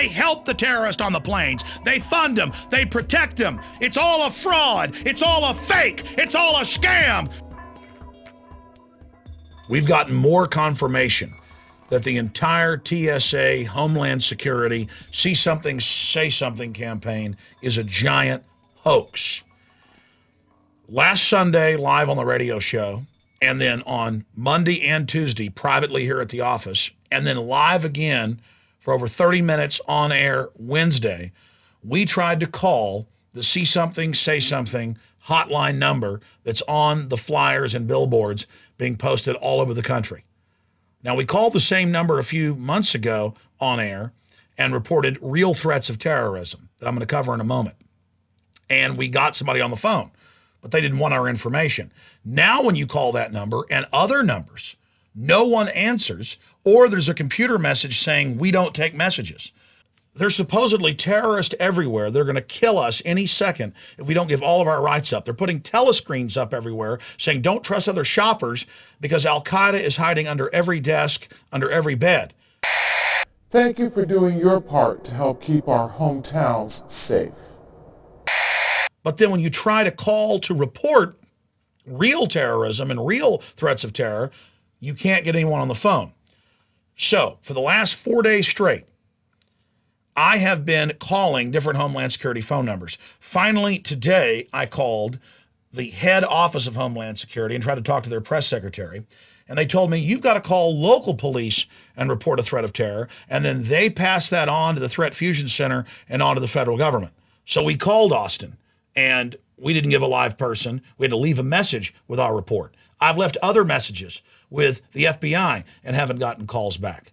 They help the terrorists on the planes. They fund them. They protect them. It's all a fraud. It's all a fake. It's all a scam. We've gotten more confirmation that the entire TSA, Homeland Security, See Something, Say Something campaign is a giant hoax. Last Sunday, live on the radio show, and then on Monday and Tuesday, privately here at the office, and then live again for over 30 minutes on air Wednesday, we tried to call the See Something, Say Something hotline number that's on the flyers and billboards being posted all over the country. Now, we called the same number a few months ago on air and reported real threats of terrorism that I'm going to cover in a moment. And we got somebody on the phone, but they didn't want our information. Now, when you call that number and other numbers, no one answers, or there's a computer message saying we don't take messages. There's supposedly terrorists everywhere. They're going to kill us any second if we don't give all of our rights up. They're putting telescreens up everywhere saying don't trust other shoppers because Al-Qaeda is hiding under every desk, under every bed. Thank you for doing your part to help keep our hometowns safe. But then when you try to call to report real terrorism and real threats of terror, you can't get anyone on the phone. So for the last 4 days straight, I have been calling different Homeland Security phone numbers. Finally, today, I called the head office of Homeland Security and tried to talk to their press secretary. And they told me, you've got to call local police and report a threat of terror. And then they pass that on to the Threat Fusion Center and on to the federal government. So we called Austin, and we didn't give a live person. We had to leave a message with our report. I've left other messages with the FBI and haven't gotten calls back.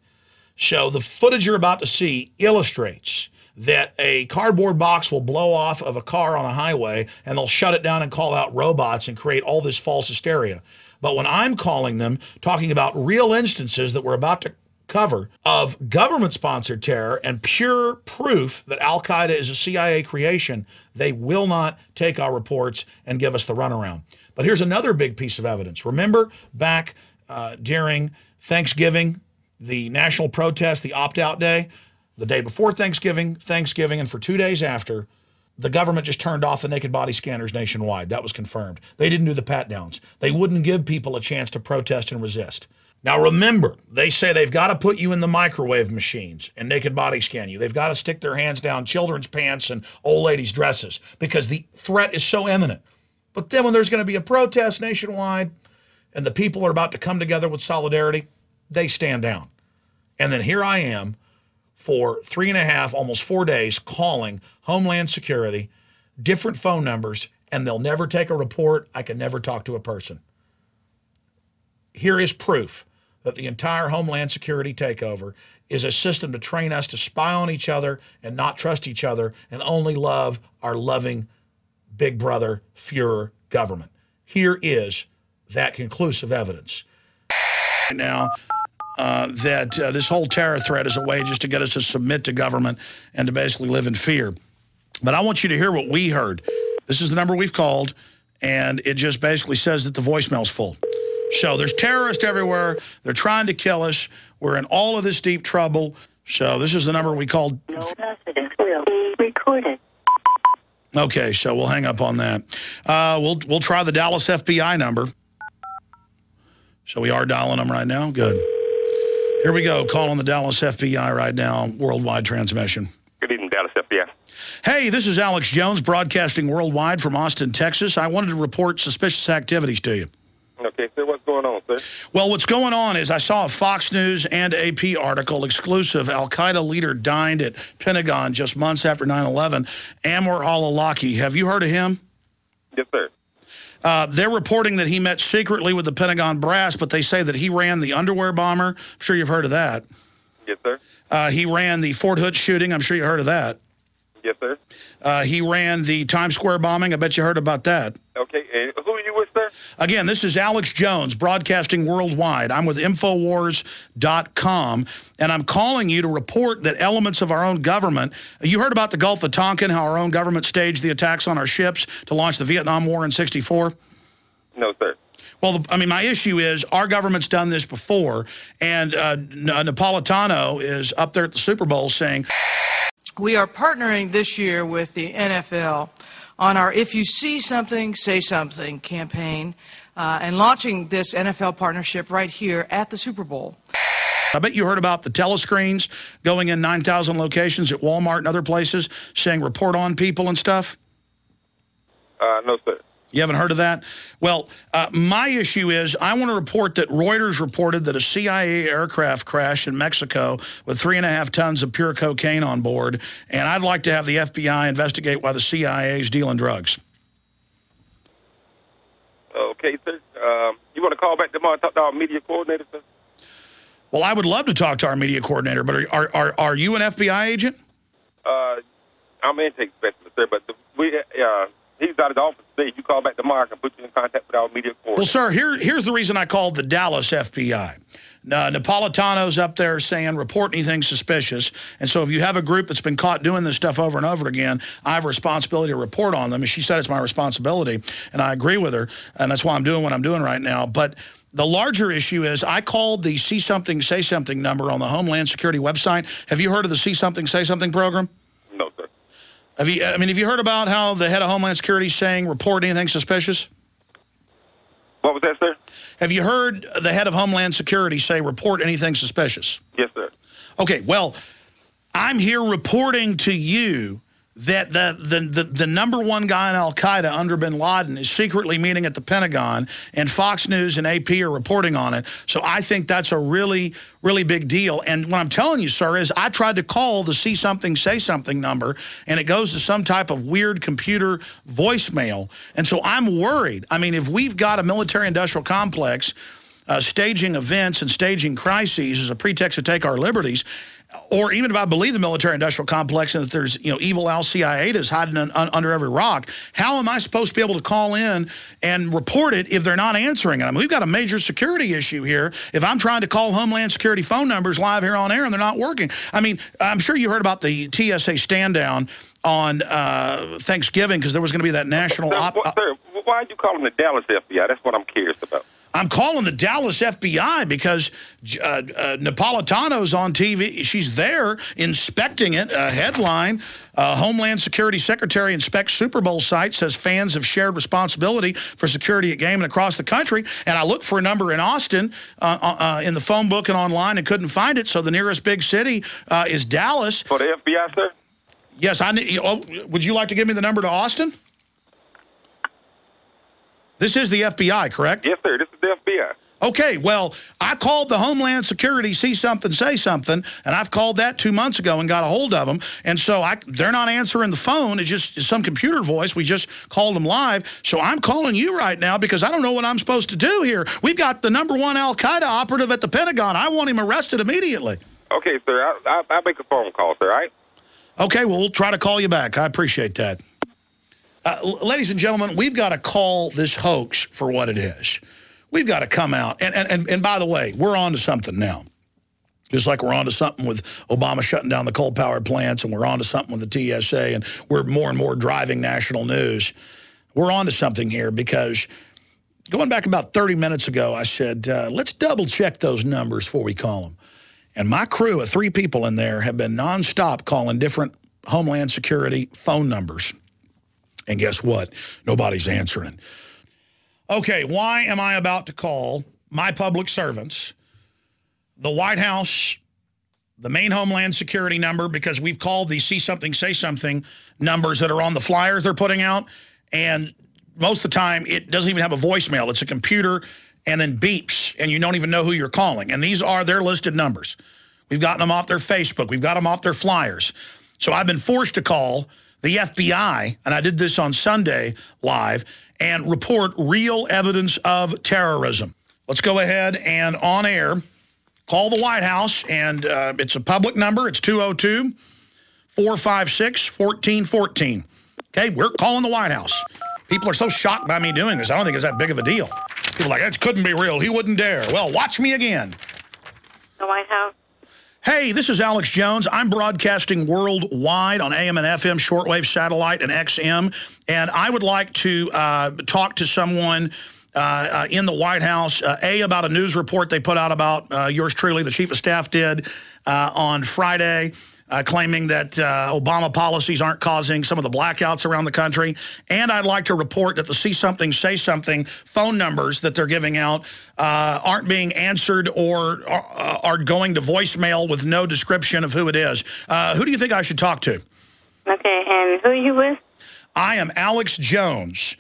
So the footage you're about to see illustrates that a cardboard box will blow off of a car on a highway and they'll shut it down and call out robots and create all this false hysteria. But when I'm calling them, talking about real instances that we're about to cover of government-sponsored terror and pure proof that Al-Qaeda is a CIA creation, they will not take our reports and give us the runaround. But here's another big piece of evidence. Remember back during Thanksgiving, the national protest, the opt-out day, the day before Thanksgiving, and for 2 days after, the government just turned off the naked body scanners nationwide. That was confirmed. They didn't do the pat-downs. They wouldn't give people a chance to protest and resist. Now remember, they say they've got to put you in the microwave machines and naked body scan you. They've got to stick their hands down children's pants and old ladies' dresses because the threat is so imminent. But then when there's going to be a protest nationwide and the people are about to come together with solidarity, they stand down. And then here I am for 3.5, almost 4 days, calling Homeland Security, different phone numbers, and they'll never take a report. I can never talk to a person. Here is proof that the entire Homeland Security takeover is a system to train us to spy on each other and not trust each other and only love our loving big brother Führer government. Here is that conclusive evidence. Now, that this whole terror threat is a way just to get us to submit to government and to basically live in fear. But I want you to hear what we heard. This is the number we've called, and it just basically says that the voicemail's full. So there's terrorists everywhere. They're trying to kill us. We're in all of this deep trouble. So this is the number we called. No message will be recorded. Okay, so we'll hang up on that. We'll try the Dallas FBI number. So we are dialing them right now. Good. Here we go, calling the Dallas FBI right now, worldwide transmission. Good evening, Dallas FBI. Hey, this is Alex Jones, broadcasting worldwide from Austin, Texas. I wanted to report suspicious activities to you. Okay, sir, what's going on, sir? Well, what's going on is I saw a Fox News and AP article, exclusive, Al-Qaeda leader dined at Pentagon just months after 9/11, Anwar al-Awlaki. Have you heard of him? Yes, sir. They're reporting that he met secretly with the Pentagon brass, but they say that he ran the underwear bomber. I'm sure you've heard of that. Yes, sir. He ran the Fort Hood shooting. I'm sure you heard of that. Yes, sir. He ran the Times Square bombing. I bet you heard about that. Okay, and who are you with, sir? Again, this is Alex Jones, broadcasting worldwide. I'm with Infowars.com, and I'm calling you to report that elements of our own government, you heard about the Gulf of Tonkin, how our own government staged the attacks on our ships to launch the Vietnam War in '64? No, sir. Well, I mean, my issue is our government's done this before, and Napolitano is up there at the Super Bowl saying We are partnering this year with the NFL on our If You See Something, Say Something campaign and launching this NFL partnership right here at the Super Bowl. I bet you heard about the telescreens going in 9,000 locations at Walmart and other places saying report on people and stuff? No, sir. You haven't heard of that? Well, my issue is I want to report that Reuters reported that a CIA aircraft crashed in Mexico with 3.5 tons of pure cocaine on board, and I'd like to have the FBI investigate why the CIA is dealing drugs. Okay, sir. You want to call back tomorrow and talk to our media coordinator, sir? Well, I would love to talk to our media coordinator, but are you an FBI agent? I'm an intake specialist, sir, but he's out of the office today. You call back tomorrow, I can put you in contact with our media coordinator. Well, sir, here's the reason I called the Dallas FBI. Napolitano's up there saying report anything suspicious. And so if you have a group that's been caught doing this stuff over and over again, I have a responsibility to report on them. And she said it's my responsibility. And I agree with her. And that's why I'm doing what I'm doing right now. But the larger issue is I called the See Something, Say Something number on the Homeland Security website. Have you heard of the See Something, Say Something program? No, sir. Have you heard about how the head of Homeland Security is saying report anything suspicious? What was that, sir? Have you heard the head of Homeland Security say report anything suspicious? Yes, sir. Okay, well, I'm here reporting to you that the number one guy in al-Qaeda under bin Laden is secretly meeting at the Pentagon, and Fox News and AP are reporting on it. So I think that's a really, really big deal. And what I'm telling you, sir, is I tried to call the See Something, Say Something number, and it goes to some type of weird computer voicemail. And so I'm worried. I mean, if we've got a military-industrial complex staging events and staging crises as a pretext to take our liberties, or even if I believe the military-industrial complex and that there's, evil al-Qaeda hiding under every rock, how am I supposed to be able to call in and report it if they're not answering it? I mean, we've got a major security issue here if I'm trying to call Homeland Security phone numbers live here on air and they're not working. I mean, I'm sure you heard about the TSA stand-down on Thanksgiving because there was going to be that national... Sir, why are you calling the Dallas FBI? That's what I'm curious about. I'm calling the Dallas FBI because Napolitano's on TV. She's there inspecting it. Headline, Homeland Security Secretary inspects Super Bowl site, says fans have shared responsibility for security at game and across the country. And I looked for a number in Austin in the phone book and online and couldn't find it. So the nearest big city is Dallas. For the FBI, sir? Yes. Would you like to give me the number to Austin? This is the FBI, correct? Yes, sir. This is the FBI. Okay, well, I called the Homeland Security See Something, Say Something, and I've called that 2 months ago and got a hold of them. And so they're not answering the phone. It's just some computer voice. We just called them live. So I'm calling you right now because I don't know what I'm supposed to do here. We've got the number one al-Qaeda operative at the Pentagon. I want him arrested immediately. Okay, sir. I'll make a phone call, sir, all right? Okay, well, we'll try to call you back. I appreciate that. Ladies and gentlemen, we've got to call this hoax for what it is. We've got to come out. And by the way, we're on to something now. Just like we're on to something with Obama shutting down the coal-powered plants, and we're on to something with the TSA, and we're more and more driving national news. We're on to something here because going back about 30 minutes ago, I said, let's double-check those numbers before we call them. And my crew of 3 people in there have been nonstop calling different Homeland Security phone numbers. And guess what? Nobody's answering. Okay, why am I about to call my public servants, the White House, the main Homeland Security number, because we've called the See Something, Say Something numbers that are on the flyers they're putting out, and most of the time it doesn't even have a voicemail. It's a computer and then beeps, and you don't even know who you're calling. And these are their listed numbers. We've gotten them off their Facebook. We've got them off their flyers. So I've been forced to call the FBI, and I did this on Sunday live, and report real evidence of terrorism. Let's go ahead and on air call the White House, and it's a public number. It's 202-456-1414. Okay, we're calling the White House. People are so shocked by me doing this. I don't think it's that big of a deal. People are like, it couldn't be real. He wouldn't dare. Well, watch me again. The White House. Hey, this is Alex Jones. I'm broadcasting worldwide on AM and FM, shortwave, satellite, and XM. And I would like to talk to someone in the White House, about a news report they put out about yours truly, the Chief of Staff did on Friday. claiming that Obama policies aren't causing some of the blackouts around the country. And I'd like to report that the See Something, Say Something phone numbers that they're giving out aren't being answered or are going to voicemail with no description of who it is. Who do you think I should talk to? Okay, and who are you with? I am Alex Jones.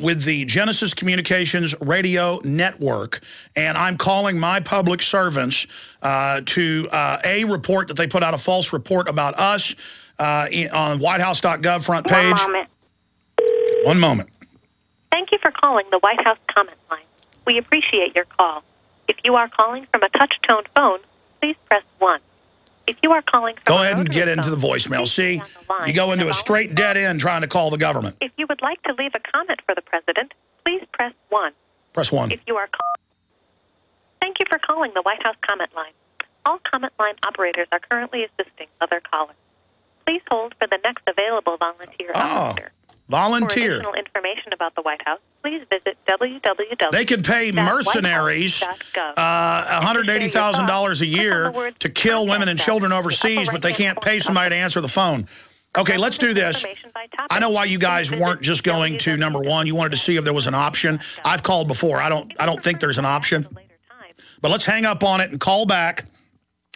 With the Genesis Communications Radio Network, and I'm calling my public servants to A, report that they put out a false report about us on whitehouse.gov front page. 1 moment. One moment. Thank you for calling the White House comment line. We appreciate your call. If you are calling from a touch-tone phone, please press 1. If you are calling from Go ahead and get into the voicemail. See, you go into a straight dead end trying to call the government. If you would like to leave a comment for the president, please press 1. Press 1. If you are Thank you for calling the White House comment line. All comment line operators are currently assisting other callers. Please hold for the next available volunteer operator. Volunteer. For additional information about the White House, please visit www. They can pay mercenaries $180,000 a year to kill women and children overseas, but they can't pay somebody to answer the phone. Okay, let's do this. I know why you guys weren't just going to number 1. You wanted to see if there was an option. I've called before. I don't think there's an option. But let's hang up on it and call back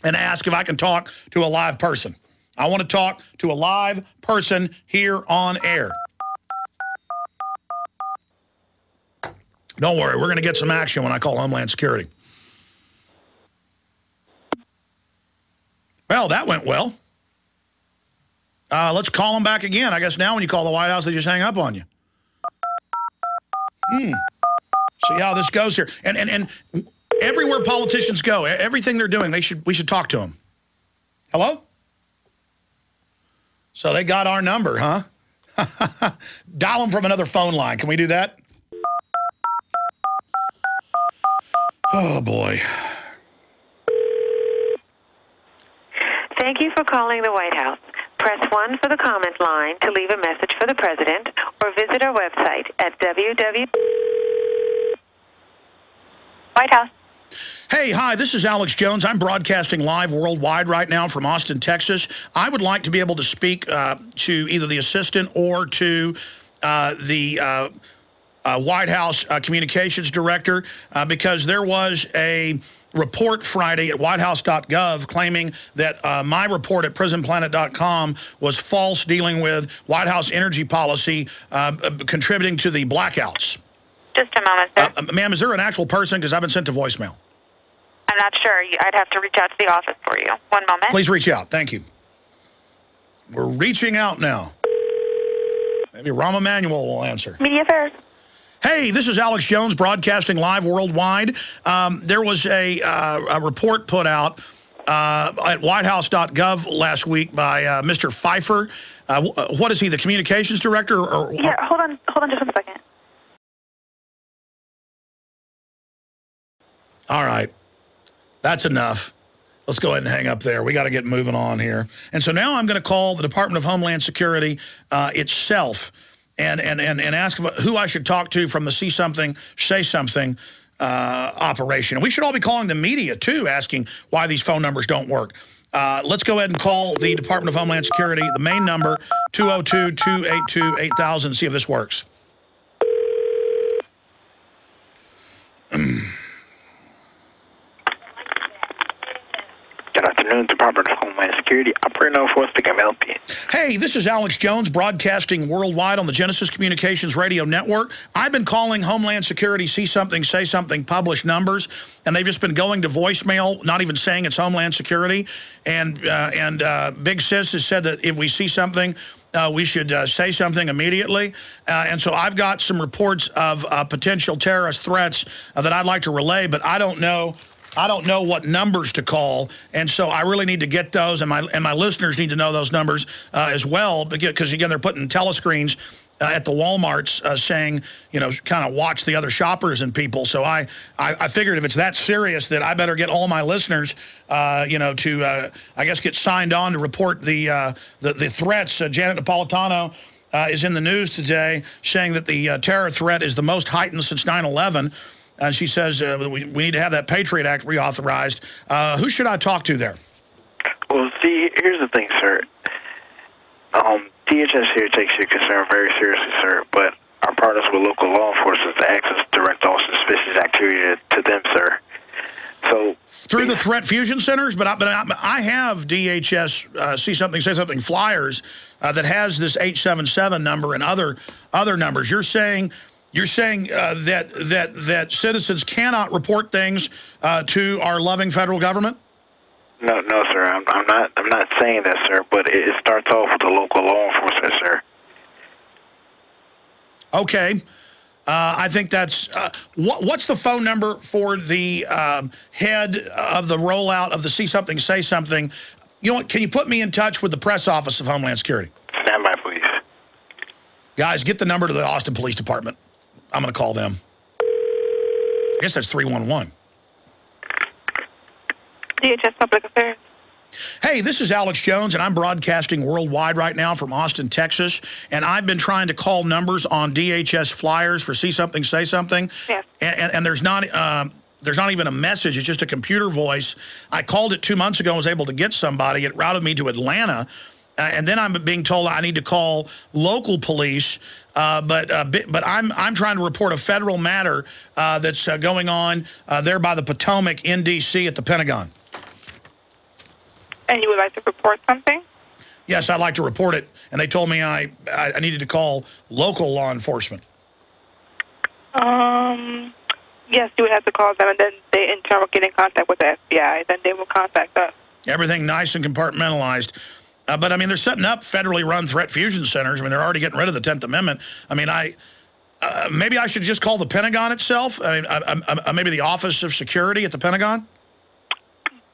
and ask if I can talk to a live person. I want to talk to a live person here on air. Don't worry, we're going to get some action when I call Homeland Security. Well, that went well. Let's call them back again. I guess now when you call the White House, they just hang up on you. See how this goes here. And everywhere politicians go, everything they're doing, we should talk to them. Hello? So they got our number, huh? Dial them from another phone line. Can we do that? Oh, boy. Thank you for calling the White House. Press 1 for the comment line to leave a message for the president, or visit our website at www. White House. Hey, hi, this is Alex Jones. I'm broadcasting live worldwide right now from Austin, Texas. I would like to be able to speak to either the assistant or to the White House communications director because there was a report Friday at whitehouse.gov claiming that my report at prisonplanet.com was false, dealing with White House energy policy contributing to the blackouts. Just a moment, sir. Ma'am, is there an actual person? Because I've been sent to voicemail. I'm not sure. I'd have to reach out to the office for you. 1 moment. Please reach out. Thank you. We're reaching out now. Maybe Rahm Emanuel will answer. Media Affairs. Hey, this is Alex Jones broadcasting live worldwide. There was a report put out at whitehouse.gov last week by Mr. Pfeiffer. What is he, the communications director? Yeah, hold on just 1 second. All right. That's enough. Let's go ahead and hang up there. We got to get moving on here. And so now I'm going to call the Department of Homeland Security itself and ask who I should talk to from the See Something, Say Something operation. And we should all be calling the media, too, asking why these phone numbers don't work. Let's go ahead and call the Department of Homeland Security, the main number, 202-282-8000, see if this works. Good afternoon, Department of Homeland Security. Operator no force, can I help you? Hey, this is Alex Jones broadcasting worldwide on the Genesis Communications Radio Network. I've been calling Homeland Security See Something, Say Something published numbers, and they've just been going to voicemail, not even saying it's Homeland Security. And Big Sis has said that if we see something, we should say something immediately. And so I've got some reports of potential terrorist threats that I'd like to relay, but I don't know what numbers to call, and so I really need to get those, and my listeners need to know those numbers as well, because again they're putting telescreens at the Walmarts saying, you know, kind of watch the other shoppers and people. So I figured if it's that serious that I better get all my listeners, you know, to I guess get signed on to report the threats. Janet Napolitano is in the news today saying that the terror threat is the most heightened since 9/11. And she says we need to have that Patriot Act reauthorized. Who should I talk to there? Well, See, here's the thing, sir. DHS here takes your concern very seriously, sir, but our partners with local law enforcement to access direct all suspicious activity to them, sir. So through the threat fusion centers, but I have DHS see something, say something flyers that has this 877 number and other numbers. You're saying that citizens cannot report things to our loving federal government? No, sir. I'm not saying that, sir. But it starts off with the local law enforcement, sir. Okay. I think that's what's the phone number for the head of the rollout of the See Something, Say Something? You know what? Can you put me in touch with the press office of Homeland Security? Stand by, please. Guys, get the number to the Austin Police Department. I'm going to call them. I guess that's 311. DHS Public Affairs. Hey, this is Alex Jones, and I'm broadcasting worldwide right now from Austin, Texas. And I've been trying to call numbers on DHS flyers for See Something, Say Something. Yes. And there's not even a message. It's just a computer voice. I called it 2 months ago and was able to get somebody. It routed me to Atlanta. And then I'm being told I need to call local police. But I'm trying to report a federal matter that's going on there by the Potomac in D.C. at the Pentagon. And you would like to report something? Yes, I'd like to report it. And they told me I needed to call local law enforcement. Yes, you would have to call them, and then they in turn will get in contact with the FBI. Then they will contact us. Everything nice and compartmentalized. But, I mean, they're setting up federally run threat fusion centers. I mean, they're already getting rid of the 10th Amendment. I mean, maybe I should just call the Pentagon itself? I mean, maybe the Office of Security at the Pentagon?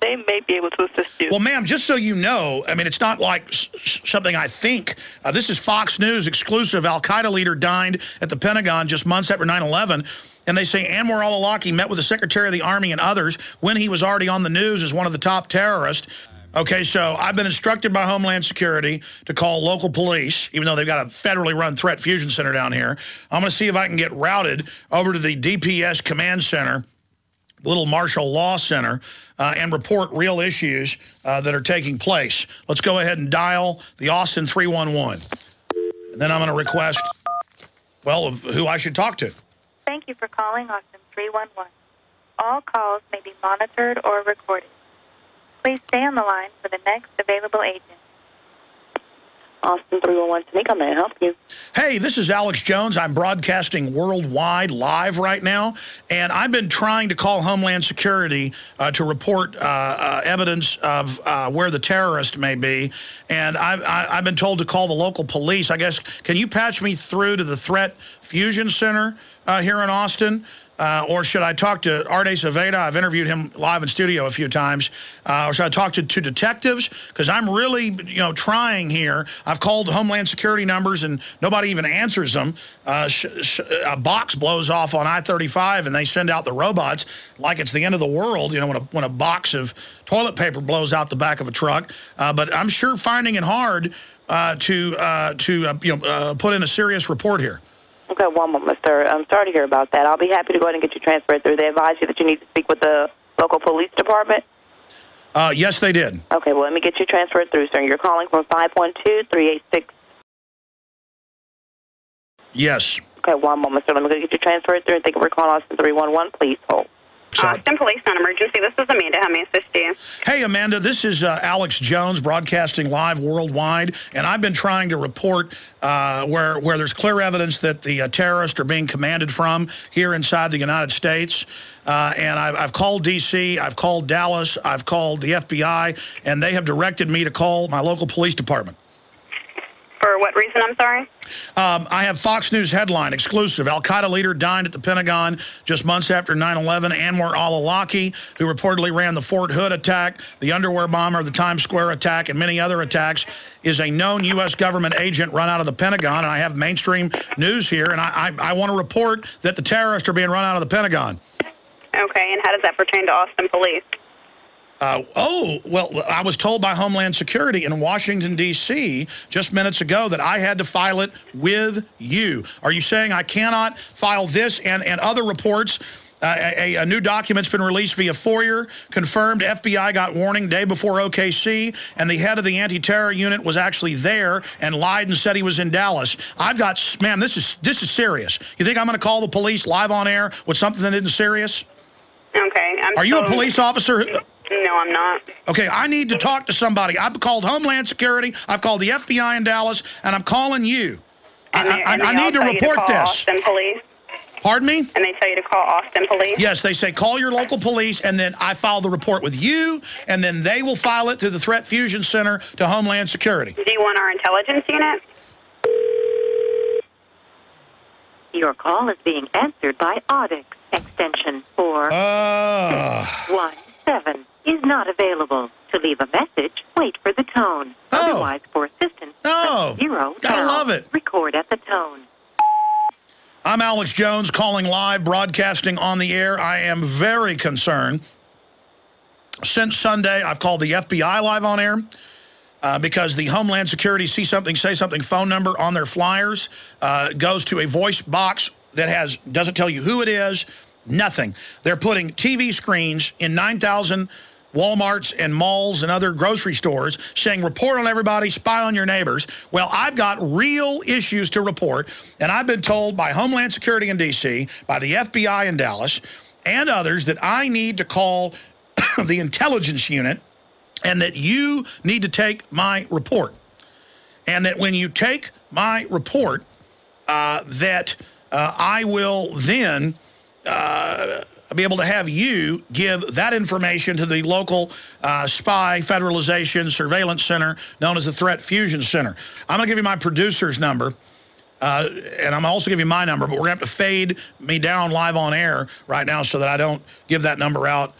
They may be able to assist you. Well, ma'am, just so you know, I mean, it's not like something I think. This is Fox News exclusive. Al-Qaeda leader died at the Pentagon just months after 9/11. And they say Anwar al-Awlaki met with the Secretary of the Army and others when he was already on the news as one of the top terrorists. Okay, so I've been instructed by Homeland Security to call local police, even though they've got a federally run threat fusion center down here. I'm going to see if I can get routed over to the DPS Command Center, Little Martial Law Center, and report real issues that are taking place. Let's go ahead and dial the Austin 311. And then I'm going to request, well, of who I should talk to. Thank you for calling Austin 311. All calls may be monitored or recorded. Please stay on the line for the next available agent. Austin 311, Tamika, may I help you? Hey, this is Alex Jones. I'm broadcasting worldwide live right now, and I've been trying to call Homeland Security to report evidence of where the terrorist may be, and I've been told to call the local police. I guess, can you patch me through to the Threat Fusion Center here in Austin? Or should I talk to Arte Saveda? I've interviewed him live in studio a few times. Or should I talk to detectives? Because I'm really, trying here. I've called Homeland Security numbers and nobody even answers them. A box blows off on I-35 and they send out the robots like it's the end of the world. When a box of toilet paper blows out the back of a truck. But I'm sure finding it hard to put in a serious report here. Okay, one moment, sir. I'm sorry to hear about that. I'll be happy to go ahead and get you transferred through. They advise you that you need to speak with the local police department? Yes, they did. Okay, well, let me get you transferred through, sir. You're calling from 512-386. Yes. Okay, one moment, sir. Let me go get you transferred through. Thank you for calling Austin 311. Please hold. Austin Police on emergency. This is Amanda. How may I assist you? Hey, Amanda, this is Alex Jones broadcasting live worldwide, and I've been trying to report where there's clear evidence that the terrorists are being commanded from here inside the United States. And I've called D.C., I've called Dallas, I've called the FBI, and they have directed me to call my local police department. For what reason, I'm sorry? I have Fox News headline, exclusive. Al-Qaeda leader died at the Pentagon just months after 9/11. Anwar al-Awlaki, who reportedly ran the Fort Hood attack, the underwear bomber, the Times Square attack, and many other attacks, is a known U.S. government agent run out of the Pentagon. And I have mainstream news here, and I want to report that the terrorists are being run out of the Pentagon. Okay, and how does that pertain to Austin Police? Well, I was told by Homeland Security in Washington, D.C. just minutes ago that I had to file it with you. Are you saying I cannot file this and other reports A new document's been released via FOIA, confirmed FBI got warning day before OKC, and the head of the anti-terror unit was actually there and lied and said he was in Dallas. I've got, man, this is serious. You think I'm going to call the police live on air with something that isn't serious? Okay. Are you a police officer? No, I'm not. Okay, I need to talk to somebody. I've called Homeland Security, I've called the FBI in Dallas, and I'm calling you. I need to report this. Austin Police. Pardon me? And they tell you to call Austin Police? Yes, they say call your local police, and then I file the report with you, and then they will file it to the Threat Fusion Center to Homeland Security. Do you want our intelligence unit? Your call is being answered by Audix. Extension 4617 is not available. To leave a message, wait for the tone. Otherwise, for assistance, press 0. Gotta love it. Record at the tone. I'm Alex Jones, calling live, broadcasting on the air. I am very concerned. Since Sunday, I've called the FBI live on air because the Homeland Security See Something, Say Something phone number on their flyers goes to a voice box that doesn't tell you who it is, nothing. They're putting TV screens in 9,000 Walmarts and malls and other grocery stores saying, report on everybody, spy on your neighbors. Well, I've got real issues to report, and I've been told by Homeland Security in D.C., by the FBI in Dallas, and others that I need to call the intelligence unit and that you need to take my report. And that when you take my report, that I will then be able to have you give that information to the local spy federalization surveillance center known as the Threat Fusion Center. I'm going to give you my producer's number, and I'm also give you my number, but we're going to have to fade me down live on air right now so that I don't give that number out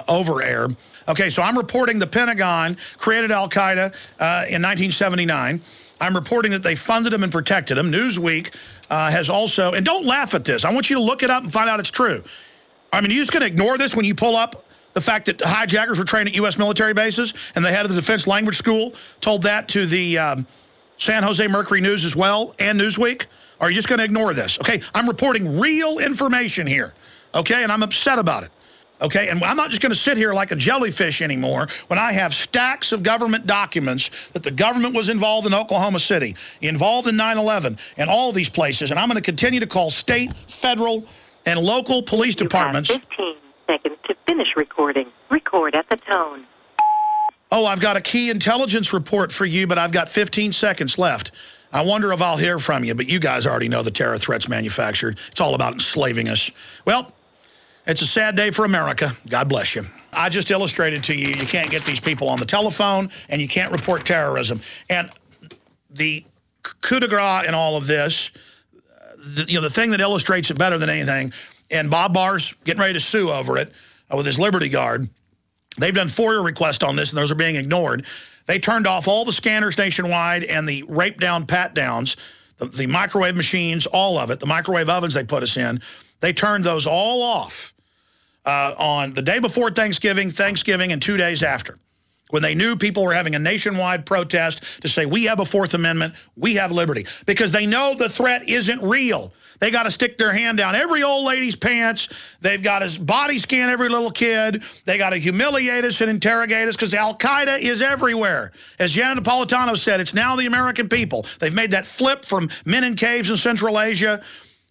over air. Okay, so I'm reporting the Pentagon created al-Qaeda in 1979. I'm reporting that they funded them and protected them. Newsweek has also, and don't laugh at this. I want you to look it up and find out it's true. I mean, are you just going to ignore this when you pull up the fact that hijackers were trained at U.S. military bases and the head of the Defense Language School told that to the San Jose Mercury News as well and Newsweek? Or are you just going to ignore this? Okay, I'm reporting real information here, okay, and I'm upset about it, okay? And I'm not just going to sit here like a jellyfish anymore when I have stacks of government documents that the government was involved in Oklahoma City, involved in 9/11, and all of these places, and I'm going to continue to call state, federal, and local police departments. You have 15 seconds to finish recording. Record at the tone. Oh, I've got a key intelligence report for you, but I've got 15 seconds left. I wonder if I'll hear from you, but you guys already know the terror threats manufactured. It's all about enslaving us. Well, it's a sad day for America. God bless you. I just illustrated to you, you can't get these people on the telephone, and you can't report terrorism. And the coup de grace in all of this, the thing that illustrates it better than anything, and Bob Barr's getting ready to sue over it with his Liberty Guard. They've done FOIA requests on this, and those are being ignored. They turned off all the scanners nationwide and the rape down, pat downs, the microwave machines, all of it, the microwave ovens they put us in. They turned those all off on the day before Thanksgiving, and 2 days after, when they knew people were having a nationwide protest to say, we have a Fourth Amendment, we have liberty, because they know the threat isn't real. They got to stick their hand down every old lady's pants. They've got to body scan every little kid. They got to humiliate us and interrogate us because al-Qaeda is everywhere. As Janet Napolitano said, it's now the American people. They've made that flip from men in caves in Central Asia,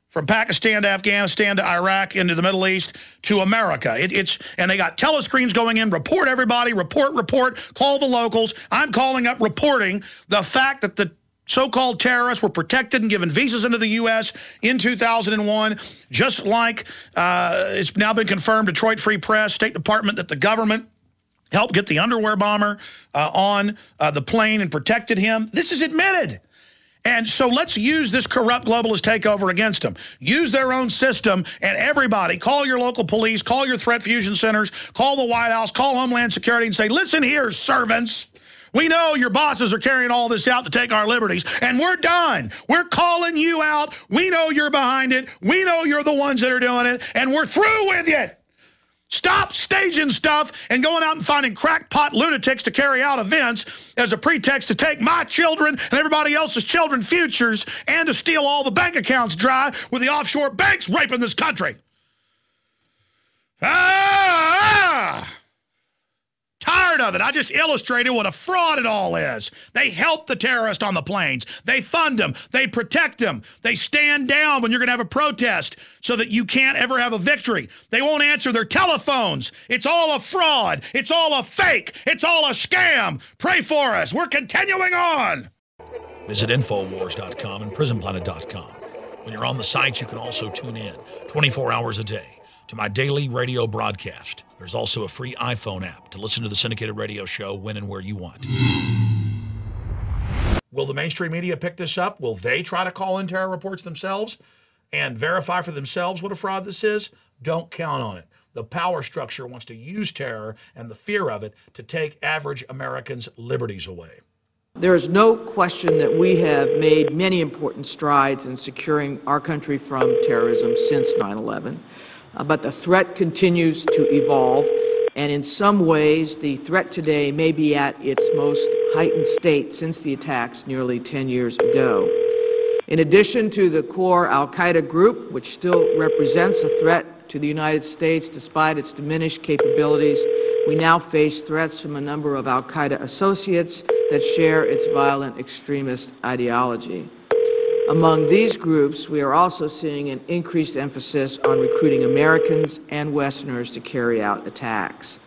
from Pakistan to Afghanistan to Iraq into the Middle East to America. And they got telescreens going in, report everybody, report, call the locals. I'm calling up reporting the fact that the so-called terrorists were protected and given visas into the U.S. in 2001, just like it's now been confirmed, Detroit Free Press, State Department, that the government helped get the underwear bomber on the plane and protected him. This is admitted. And so let's use this corrupt globalist takeover against them. Use their own system, and everybody, call your local police, call your threat fusion centers, call the White House, call Homeland Security and say, listen here, servants. We know your bosses are carrying all this out to take our liberties, and we're done. We're calling you out. We know you're behind it. We know you're the ones that are doing it, and we're through with it. Stop staging stuff and going out and finding crackpot lunatics to carry out events as a pretext to take my children and everybody else's children's futures and to steal all the bank accounts dry with the offshore banks raping this country. Tired of it. I just illustrated what a fraud it all is. They help the terrorist on the planes. They fund them. They protect them. They stand down when you're going to have a protest so that you can't ever have a victory. They won't answer their telephones. It's all a fraud. It's all a fake. It's all a scam. Pray for us. We're continuing on. Visit Infowars.com and PrisonPlanet.com. When you're on the sites, you can also tune in 24 hours a day to my daily radio broadcast. There's also a free iPhone app to listen to the syndicated radio show when and where you want. Will the mainstream media pick this up? Will they try to call in terror reports themselves and verify for themselves what a fraud this is? Don't count on it. The power structure wants to use terror and the fear of it to take average Americans' liberties away. There is no question that we have made many important strides in securing our country from terrorism since 9/11. But the threat continues to evolve, and in some ways, the threat today may be at its most heightened state since the attacks nearly 10 years ago. In addition to the core al-Qaeda group, which still represents a threat to the United States despite its diminished capabilities, we now face threats from a number of al-Qaeda associates that share its violent extremist ideology. Among these groups, we are also seeing an increased emphasis on recruiting Americans and Westerners to carry out attacks.